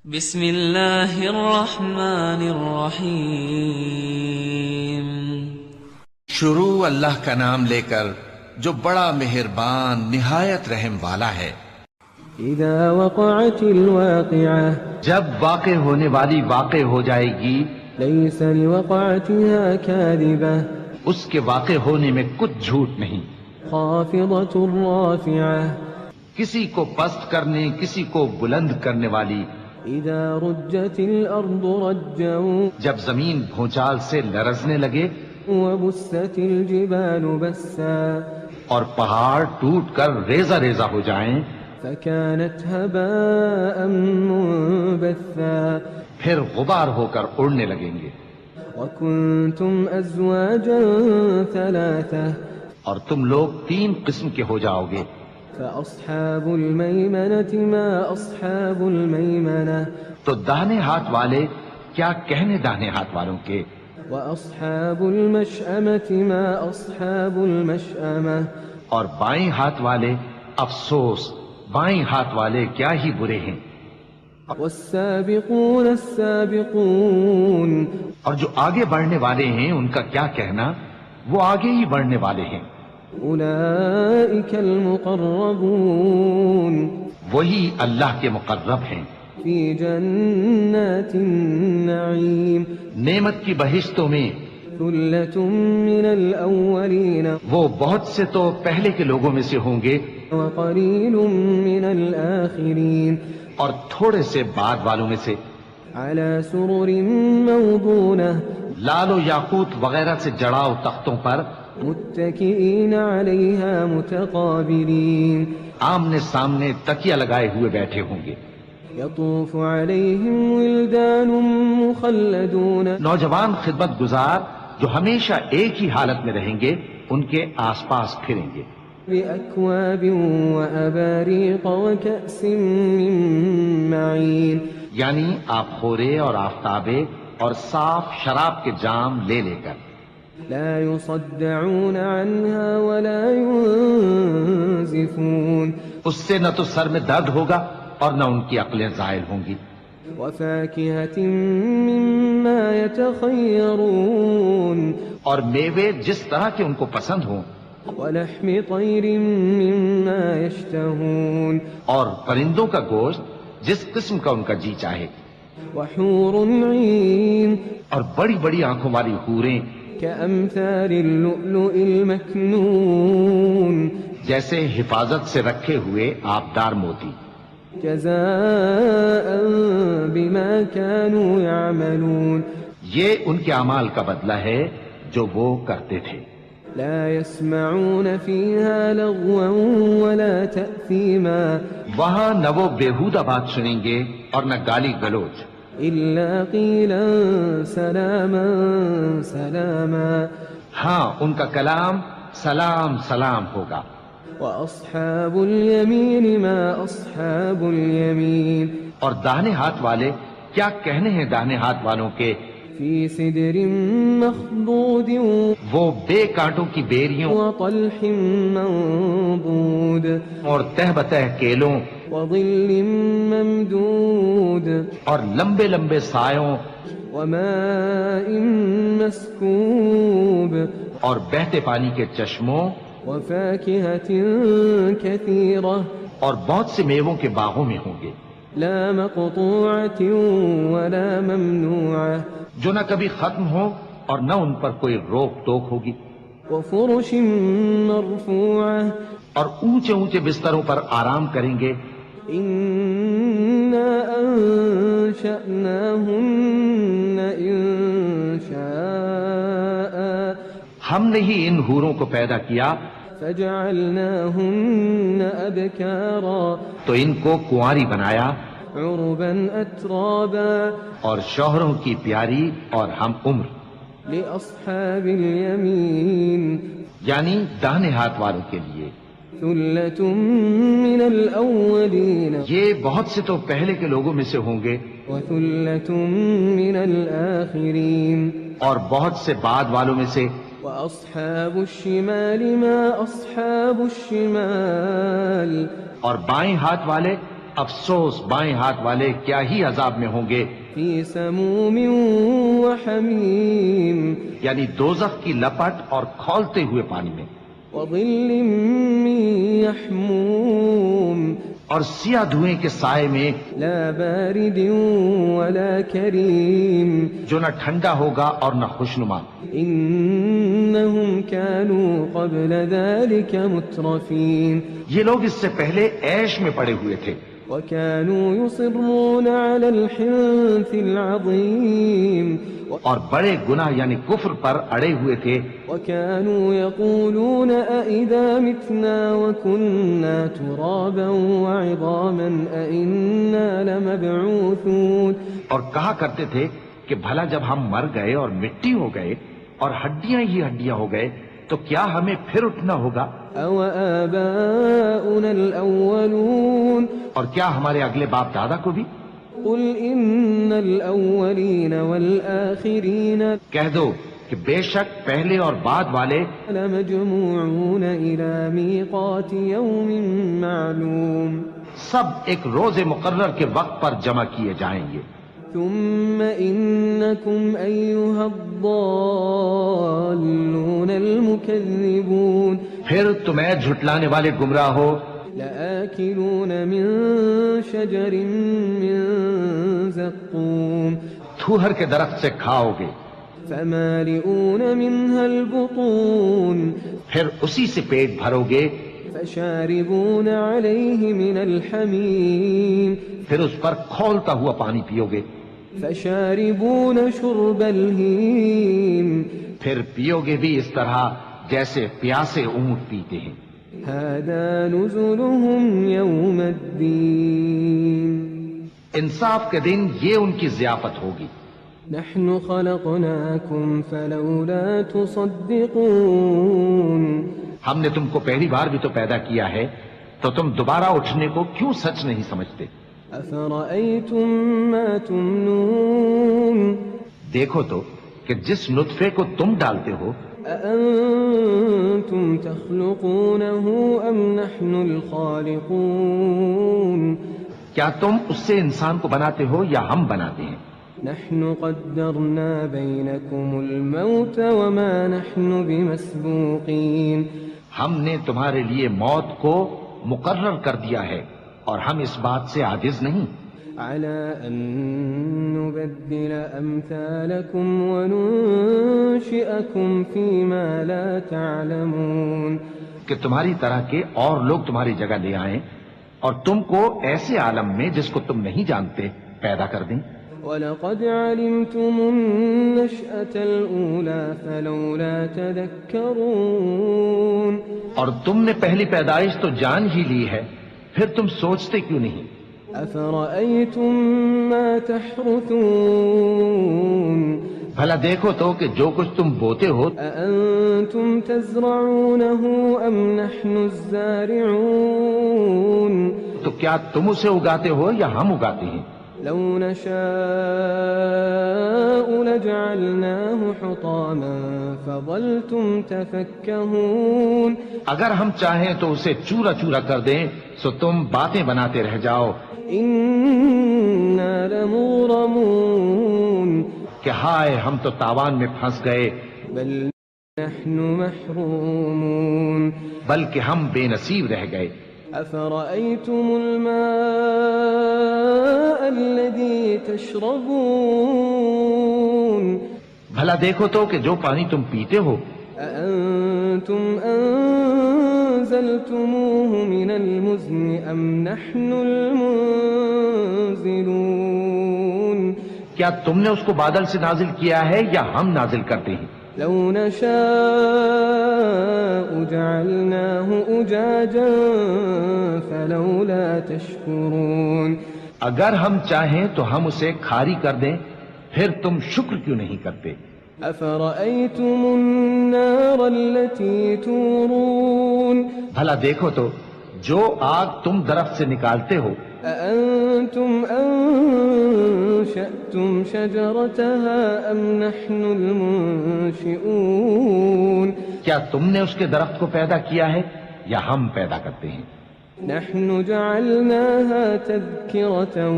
بسم اللہ الرحمن الرحیم۔ شروع اللہ کا نام لے کر جو بڑا مہربان نہایت رحم والا ہے۔ اذا وقعت الواقعہ، جب واقع ہونے والی واقع ہو جائے گی، لیس لوقعتها کاذبہ، اس کے واقع ہونے میں کچھ جھوٹ نہیں۔ خافضۃ رافعہ، کسی کو پست کرنے کسی کو بلند کرنے والی۔ اذا رجت الارض رجا، جب زمین بھونچال سے لرزنے لگے وبست الجبال بسا، اور پہاڑ ٹوٹ کر ریزہ ریزہ ہو جائیں، فكانت هباء منبثا، پھر غبار ہو کر اڑنے لگیں گے۔ وكنتم ازواجا ثلاثة، اور تم لوگ 3 قسم کے ہو جاؤ گے۔ فأصحاب الميمنة ما أصحاب الميمنة، تو داہنے ہاتھ والے کیا کہنے داہنے ہاتھ والوں کے، وأصحاب المشأمة ما أصحاب المشأمة، اور بائیں ہاتھ والے افسوس بائیں ہاتھ والے کیا ہی برے ہیں۔ والسابقون السابقون، اور جو آگے بڑھنے والے ہیں ان کا کیا کہنا، وہ آگے ہی بڑھنے والے ہیں۔ أولئك المقربون، وہی اللہ کے مقرب ہیں۔ في جنات النعيم، نعمت کی بہشتوں میں، ثلة من الأولين وہ بہت سے تو پہلے کے لوگوں میں سے ہوں گے، وقليل من الآخرين، اور تھوڑے سے بعد والوں میں سے۔ على سرر موضونة، لال و یاقوت وغیرہ سے جڑاؤ تختوں پر، متكئين عليها متقابلين، آمنے سامنے تکیہ لگائے ہوئے بیٹھے ہوں گے۔ يطوف عليهم ولدان مخلدون، نوجوان خدمت گزار جو ہمیشہ ایک ہی حالت میں رہیں گے ان کے آس پاس پھریں گے۔ بأكواب وأباريق وكأس من معين، یعنی آپ خورے اور آفتابے اور صاف شراب کے جام لے لے کر۔ لا يصدعون عنها ولا ينزفون، اس سے نہ تو سر میں درد ہوگا اور نہ ان کی عقلیں زائل ہوں گی۔ وفاكهة مما يتخيرون، اور میوے جس طرح کے ان کو پسند ہوں، ولحم طير مما يشتهون، اور پرندوں کا گوشت جس قسم کا ان کا جی چاہے، وحور عين اور بڑی بڑی آنکھوں والی حوریں كأمثال اللؤلؤ المكنون، جیسے حفاظت سے رکھے ہوئے آبدار موتی۔ جزاء بما كانوا يعملون، یہ ان کے اعمال کا بدلہ ہے جو وہ کرتے تھے۔ لا يسمعون فيها لغوا ولا تأثيما، وہاں نہ وہ بیہودہ بات سنیں گے اور نہ گالی گلوچ، إلا قيلا سلاما سلاما، ہاں ان کا کلام سلام سلام ہوگا۔ وأصحاب اليمين ما أصحاب اليمين، اور داہنے ہاتھ والے کیا کہنے ہیں داہنے ہاتھ والوں کے، في سدر مخضود وہ بے کانٹوں کی بیریوں وطلح منضود، اور تہ بتہ کیلوں وظل ممدود، اور لمبے لمبے سایوں وماء مسكوب، اور بہتے پانی کے چشموں وفاكهة كثيرة، اور بہت سے میووں کے باغوں میں ہوں گے، لا مقطوعة ولا ممنوعة، جو نہ کبھی ختم ہو اور نہ ان پر کوئی روک ٹوک ہوگی، وفرش مرفوعة، اور اونچے اونچے بستروں پر آرام کریں گے۔ إنا أنشأناهن إنشاء، ہم نے ہی ان حوروں کو پیدا کیا فجعلناهن أبكارا، تو ان کو کنواری بنایا، عربا أترابا، اور شوہروں کی پیاری اور ہم عمر، لأصحاب اليمين، یعنی داہنے ہاتھ والوں کے لیے۔ ثلة من الأولين یہ بہت سے تو پہلے کے لوگوں میں سے ہوں گے وثلة من الآخرين، اور بہت سے بعد والوں میں سے۔ وأصحاب الشمال ما أصحاب الشمال، اور بائیں ہاتھ والے افسوس بائیں ہاتھ والے کیا ہی عذاب میں ہوں گے، فی سموم وحمیم یعنی دوزخ کی لپٹ اور کھولتے ہوئے پانی میں، وظل من یحموم اور سیاہ دھوئیں کے سائے میں، لا بارد ولا کریم جو نہ ٹھنڈا ہوگا اور نہ خوشنما۔ انہم كانوا قبل ذلك مترفین یہ لوگ اس سے پہلے عیش میں پڑے ہوئے تھے، وكانوا يصرون على الحنث العظیم اور بڑے گناہ یعنی کفر پر اڑے ہوئے تھے، وكانوا يقولون أئذا متنا وكنا ترابا وعظاما أئنا لمبعوثون اور کہا کرتے تھے کہ بھلا جب ہم مر گئے اور مٹی ہو گئے اور ہڈیاں ہی ہڈیاں ہو گئے تو کیا ہمیں پھر اٹھنا ہوگا؟ أو آباؤنا الأولون اور کیا ہمارے اگلے باپ دادا کو بھی؟ قل إن الأولين والآخرين کہہ دو کہ بے شک پہلے اور بعد والے لمجموعون إلى ميقات يوم معلوم سب ایک روز مقرر کے وقت پر جمع کیے جائیں گے، ثم إنكم أيها الضالون المكذبون پھر تمہیں جھٹلانے والے گمراہ ہو، لآكلون من شجر من زقوم تھوہر کے درخت سے کھاؤ گے، فمالئون منها البطون پھر اسی سے پیٹ بھرو گے، فشاربون عليه من الحميم پھر اس پر کھولتا ہوا پانی پیو گے، فشاربون شرب الهيم پھر پیو گے بھی اس طرح جیسے پیاسے اونٹ پیتے ہیں۔ هذا نزلهم يوم الدين انصاف کے دن یہ ان کی ضیافت ہوگی۔ نحن خلقناكم فلولا تصدقون ہم نے تم کو پہلی بار بھی تو پیدا کیا ہے تو تم دوبارہ اٹھنے کو کیوں سچ نہیں سمجھتے؟ أفرأيتم ما تمنون دیکھو تو کہ جس نطفے کو تم ڈالتے ہو، أأنتم تخلقونه أم نحن الخالقون کیا تم اس سے انسان کو بناتے ہو یا ہم بناتے ہیں؟ نحن قدرنا بينكم الموت وما نحن بمسبوقين ہم نے تمہارے لیے موت کو مقرر کر دیا ہے اور ہم اس بات سے عاجز نہیں، على أن نبدل أمثالكم وننشئكم فيما لا تعلمون کہ تمہاری طرح کے اور لوگ تمہاری جگہ لے آئیں اور تم کو ایسے عالم میں جس کو تم نہیں جانتے پیدا کر دیں۔ وَلَقَدْ عَلِمْتُمُ النَّشْأَةَ الْأُولَى فَلَوْلَا تَذَكَّرُونَ اور تم نے پہلی پیدائش تو جان ہی لی ہے، پھر تم سوچتے کیوں نہیں؟ أَفَرَأَيْتُم مَّا تَحْرُثُونَ بھلا دیکھو تو کہ جو کچھ تم بوتے ہو، أَأَنتُمْ تَزْرَعُونَهُ أَمْ نَحْنُ الزَّارِعُونَ تو کیا تم اسے اگاتے ہو یا ہم اگاتے ہیں؟ لو نشاء لجعلناه حطاما فظلتم تفكهون اگر ہم چاہیں تو اسے چورا چورا کر دیں سو تم باتیں بناتے رہ جاؤ إنا لمغرمون کہ ہائے ہم تو تاوان میں پھنس گئے، بل نحن محرومون بلکہ ہم بے نصیب رہ گئے۔ أفرأيتم الماء الذي تشربون بھلا دیکھو تو کہ جو پانی تم پیتے ہو، أأنتم أنزلتموه من المزن أم نحن المنزلون کیا تم نے اس کو بادل سے نازل کیا ہے یا ہم نازل کرتے ہیں؟ لو نشاء جعلناه أجاجا فلولا تشكرون اگر ہم چاہیں تو ہم اسے کھاری کر دیں، پھر تم شکر کیوں نہیں کرتے؟ أفرأيتم النار التي تورون بھلا دیکھو تو جو آگ تم درخت سے نکالتے ہو، أأنتم أنشأتم شجرتها أم نحن المنشئون کیا تم نے اس کے درخت کو پیدا کیا ہے یا ہم پیدا کرتے ہیں؟ نحن جعلناها تذكرة